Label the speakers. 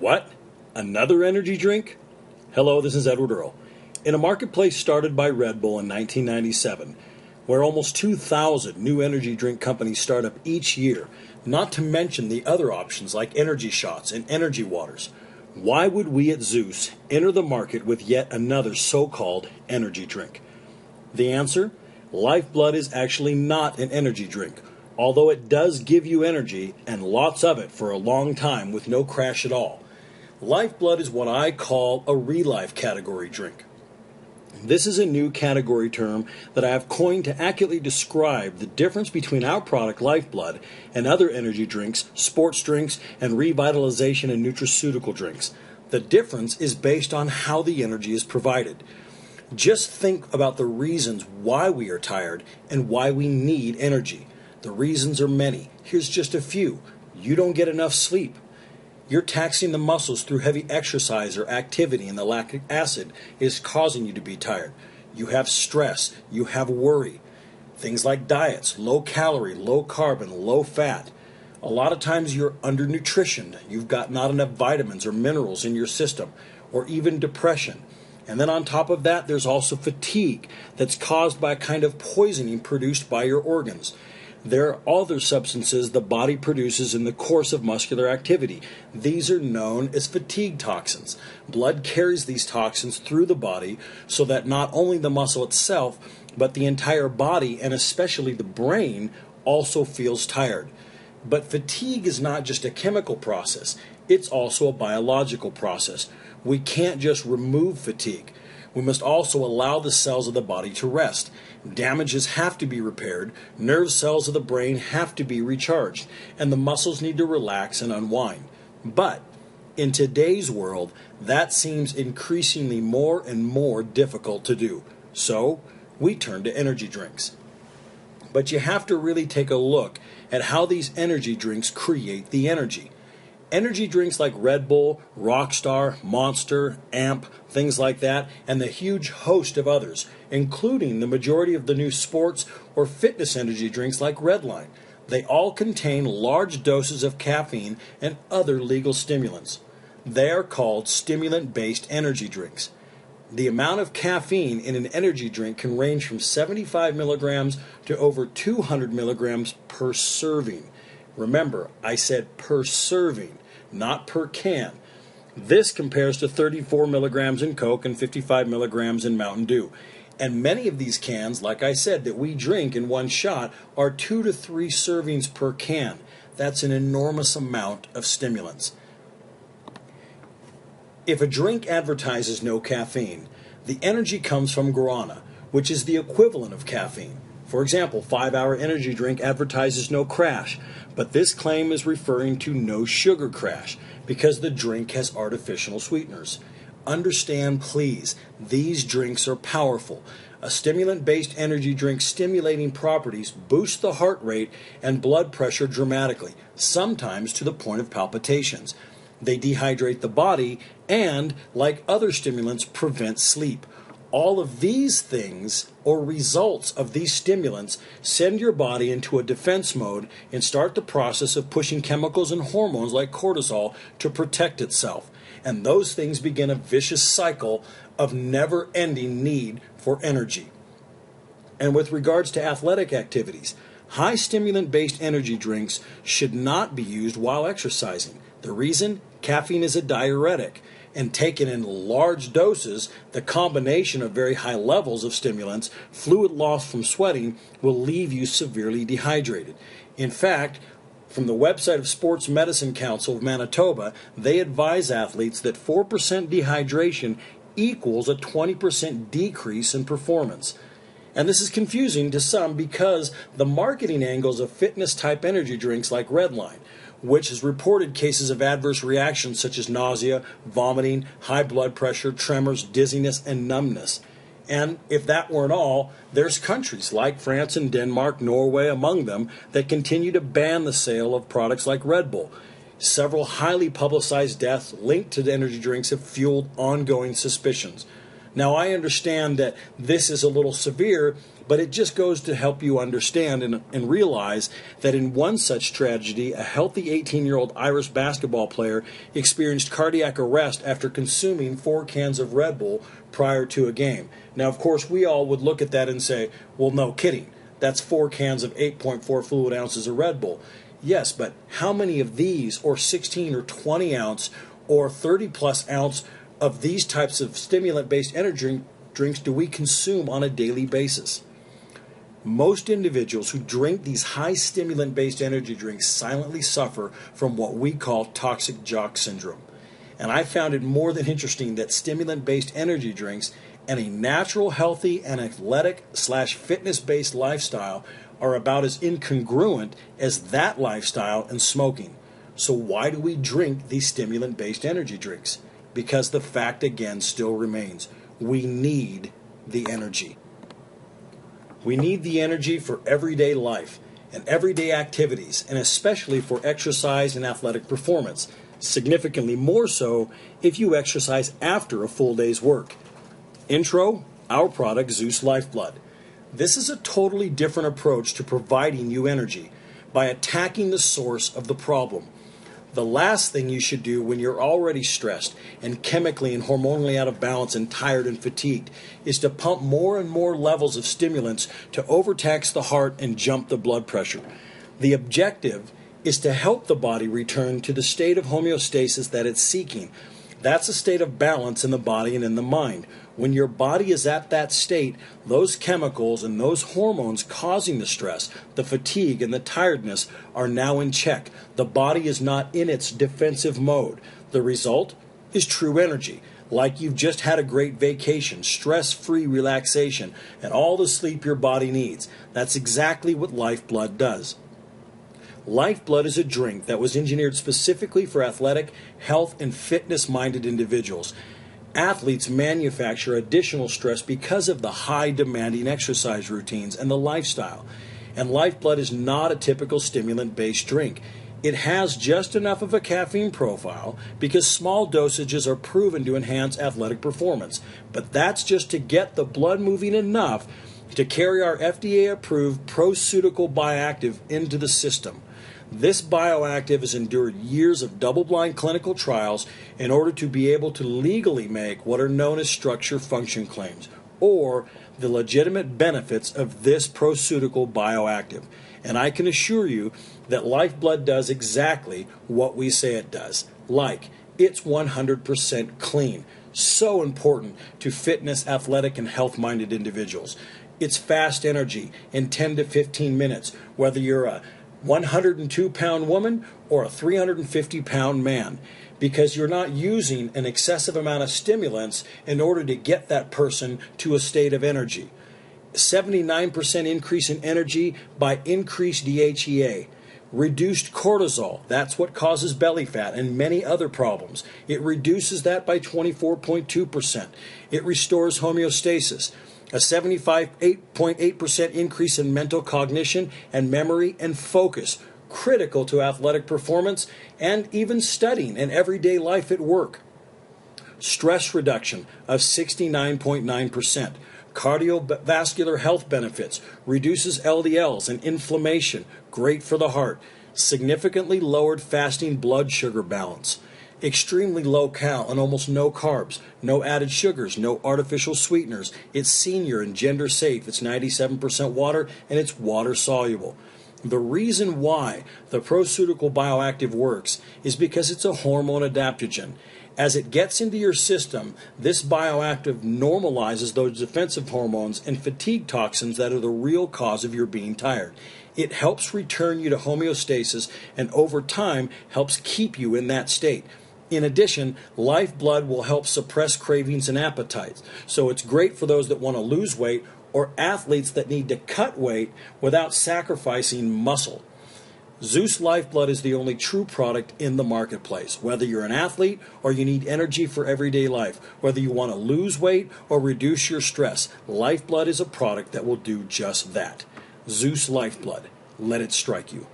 Speaker 1: What? Another energy drink? Hello, this is Edward Earl. In a marketplace started by Red Bull in 1997, where almost 2,000 new energy drink companies start up each year, not to mention the other options like energy shots and energy waters, why would we at ZUS enter the market with yet another so-called energy drink? The answer? Lifeblood is actually not an energy drink, although it does give you energy and lots of it for a long time with no crash at all. Lifeblood is what I call a re-life category drink. This is a new category term that I have coined to accurately describe the difference between our product Lifeblood and other energy drinks, sports drinks, and revitalization and nutraceutical drinks. The difference is based on how the energy is provided. Just think about the reasons why we are tired and why we need energy. The reasons are many. Here's just a few. You don't get enough sleep. You're taxing the muscles through heavy exercise or activity, and the lactic acid is causing you to be tired. You have stress. You have worry. Things like diets, low calorie, low carb, and low fat. A lot of times you're undernutritioned. You've got not enough vitamins or minerals in your system, or even depression. And then on top of that, there's also fatigue that's caused by a kind of poisoning produced by your organs. There are other substances the body produces in the course of muscular activity. These are known as fatigue toxins. Blood carries these toxins through the body so that not only the muscle itself, but the entire body, and especially the brain, also feels tired. But fatigue is not just a chemical process. It's also a biological process. We can't just remove fatigue. We must also allow the cells of the body to rest. Damages have to be repaired, nerve cells of the brain have to be recharged, and the muscles need to relax and unwind. But in today's world, that seems increasingly more and more difficult to do. So we turn to energy drinks. But you have to really take a look at how these energy drinks create the energy. Energy drinks like Red Bull, Rockstar, Monster, Amp, things like that, and the huge host of others, including the majority of the new sports or fitness energy drinks like Redline. They all contain large doses of caffeine and other legal stimulants. They are called stimulant-based energy drinks. The amount of caffeine in an energy drink can range from 75 milligrams to over 200 milligrams per serving. Remember, I said per serving, not per can. This compares to 34 milligrams in Coke and 55 milligrams in Mountain Dew. And many of these cans, like I said, that we drink in one shot are 2 to 3 servings per can. That's an enormous amount of stimulants. If a drink advertises no caffeine, the energy comes from guarana, which is the equivalent of caffeine. For example, 5-Hour Energy Drink advertises no crash, but this claim is referring to no sugar crash because the drink has artificial sweeteners. Understand, please, these drinks are powerful. A stimulant-based energy drink's stimulating properties boost the heart rate and blood pressure dramatically, sometimes to the point of palpitations. They dehydrate the body and, like other stimulants, prevent sleep. All of these things, or results of these stimulants, send your body into a defense mode and start the process of pushing chemicals and hormones like cortisol to protect itself. And those things begin a vicious cycle of never-ending need for energy. And with regards to athletic activities, high stimulant-based energy drinks should not be used while exercising. The reason? Caffeine is a diuretic. And taken in large doses, the combination of very high levels of stimulants, fluid loss from sweating, will leave you severely dehydrated. In fact, from the website of Sports Medicine Council of Manitoba, they advise athletes that 4% dehydration equals a 20% decrease in performance. And this is confusing to some because the marketing angles of fitness-type energy drinks like Redline, which has reported cases of adverse reactions such as nausea, vomiting, high blood pressure, tremors, dizziness, and numbness. And if that weren't all, there's countries like France and Denmark, Norway among them, that continue to ban the sale of products like Red Bull. Several highly publicized deaths linked to the energy drinks have fueled ongoing suspicions. Now, I understand that this is a little severe, but it just goes to help you understand and realize that in one such tragedy, a healthy 18-year-old Irish basketball player experienced cardiac arrest after consuming 4 cans of Red Bull prior to a game. Now, of course, we all would look at that and say, well, no kidding. That's 4 cans of 8.4 fluid ounces of Red Bull. Yes, but how many of these, or 16 or 20 ounce, or 30 plus ounce of these types of stimulant-based energy drinks do we consume on a daily basis? Most individuals who drink these high stimulant-based energy drinks silently suffer from what we call toxic jock syndrome. And I found it more than interesting that stimulant-based energy drinks and a natural, healthy, and athletic/fitness-based lifestyle are about as incongruent as that lifestyle and smoking. So why do we drink these stimulant-based energy drinks? Because the fact again still remains. We need the energy. We need the energy for everyday life and everyday activities, and especially for exercise and athletic performance. Significantly more so if you exercise after a full day's work. Intro, our product, ZUS Lifeblood. This is a totally different approach to providing you energy by attacking the source of the problem. The last thing you should do when you're already stressed and chemically and hormonally out of balance and tired and fatigued is to pump more and more levels of stimulants to overtax the heart and jump the blood pressure. The objective is to help the body return to the state of homeostasis that it's seeking. That's a state of balance in the body and in the mind. When your body is at that state, those chemicals and those hormones causing the stress, the fatigue, and the tiredness are now in check. The body is not in its defensive mode. The result is true energy, like you've just had a great vacation, stress-free relaxation, and all the sleep your body needs. That's exactly what Lifeblood does. Lifeblood is a drink that was engineered specifically for athletic, health, and fitness-minded individuals. Athletes manufacture additional stress because of the high demanding exercise routines and the lifestyle. And Lifeblood is not a typical stimulant-based drink. It has just enough of a caffeine profile because small dosages are proven to enhance athletic performance. But that's just to get the blood moving enough to carry our FDA-approved proceutical bioactive into the system. This bioactive has endured years of double-blind clinical trials in order to be able to legally make what are known as structure-function claims, or the legitimate benefits of this proceutical bioactive. And I can assure you that Lifeblood does exactly what we say it does. Like, it's 100% clean. So important to fitness, athletic, and health-minded individuals. It's fast energy in 10 to 15 minutes, whether you're a 102-pound woman or a 350-pound man, because you're not using an excessive amount of stimulants in order to get that person to a state of energy. 79% increase in energy by increased DHEA. Reduced cortisol, that's what causes belly fat and many other problems. It reduces that by 24.2%. It restores homeostasis. A 75.8% increase in mental cognition and memory and focus, critical to athletic performance and even studying and everyday life at work. Stress reduction of 69.9%. Cardiovascular health benefits, reduces LDLs and inflammation, great for the heart. Significantly lowered fasting blood sugar balance. Extremely low cal and almost no carbs, no added sugars, no artificial sweeteners. It's senior and gender safe. It's 97% water and it's water soluble. The reason why the proceutical bioactive works is because it's a hormone adaptogen. As it gets into your system, this bioactive normalizes those defensive hormones and fatigue toxins that are the real cause of your being tired. It helps return you to homeostasis and over time helps keep you in that state. In addition, Lifeblood will help suppress cravings and appetites. So it's great for those that want to lose weight or athletes that need to cut weight without sacrificing muscle. ZUS Lifeblood is the only true product in the marketplace. Whether you're an athlete or you need energy for everyday life, whether you want to lose weight or reduce your stress, Lifeblood is a product that will do just that. ZUS Lifeblood. Let it strike you.